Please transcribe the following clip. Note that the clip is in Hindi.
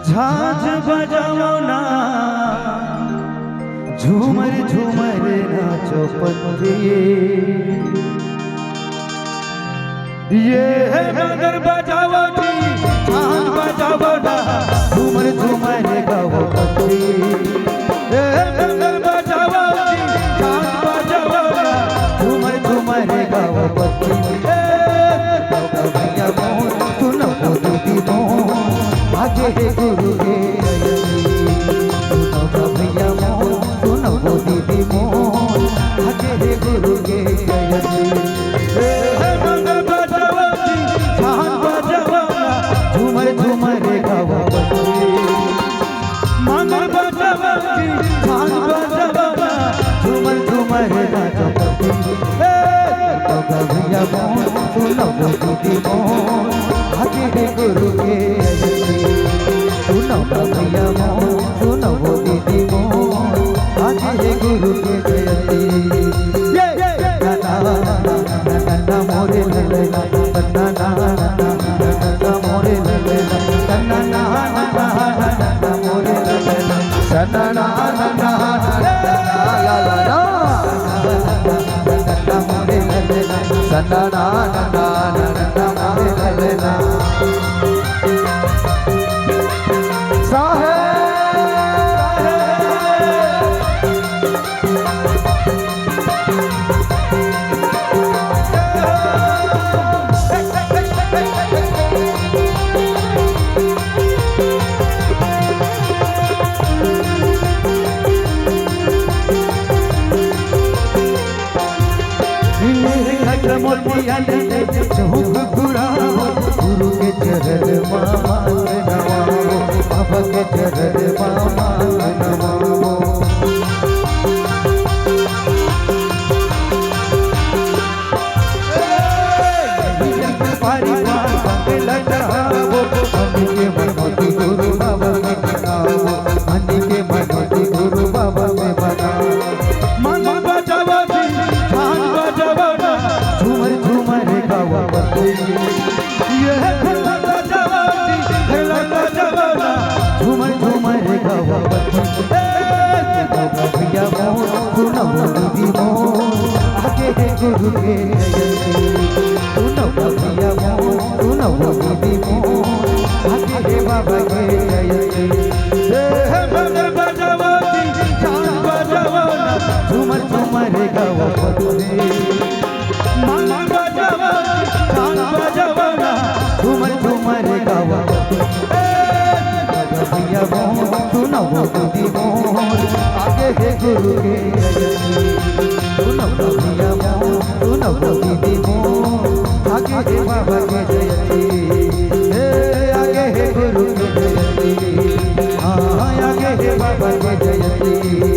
झांझ बजाओ ना, झूमर झूमर नाचो पंथिए। ये है मगर बजाओ जी, झांझ बजाओ ना, झूमर झूमर गाओ पंथिए। ये है मगर बजाओ जी, झांझ बजाओ ना, झूमर झूमर गाओ पंथिए। भैया मोहन सुनो दीदी मोहन, आगे है गुरु के सुनो भैया मोहन, सुनो दीदी मोहन, आगे है गुरु के मंगल बजाओ जी, झांझ बजाओ ना, झूमर झूमर गाओ मंगल बजाओ जी, झांझ बजाओ ना, झूमर झूमर गाओ भैया मोहन सुनो दीदी मोहन, आगे है गुरु के सुनो भैया मोहन, सुनो दीदी मोहन, आगे है गुरु के जयंती। मोरे ललना मोरे ललना मोरे ललना गुरु के चरण मामा नवाओ, बाबा के चरण मामा नवाओ। पारी लटाओ, हनी के मनोती गुरु बाबा में बनाओ, हनी के मनोती गुरु बाबा में बनाओ। मन बजाओ जी, झांझ बजाओ ना, झूमर झूमर गाओ ये है भैया बजाओ जी, भैया बजाओ ना, झूमर झूमर गाओ भैया मोहन सुनो दीदी मोहन, आगे है गुरु के सुनो भैया मोहन, सुनो दीदी मोहन, आगे है बाबा के जयंती। मंगल बजाओ जी, झांझ बजाओ ना, झूमर झूमर गाओ मंगल बजाओ, झांझ बजाओ ना, झूमर झूमर गाओ भैया मोहन सुनो दीदी मोहन, आगे है गुरु के सुनो भैया मोहन, सुनो दीदी मोहन, आगे है बाबा के जयंती। आगे है गुरु के जयंती, हाँ आगे है बाबा के जयंती।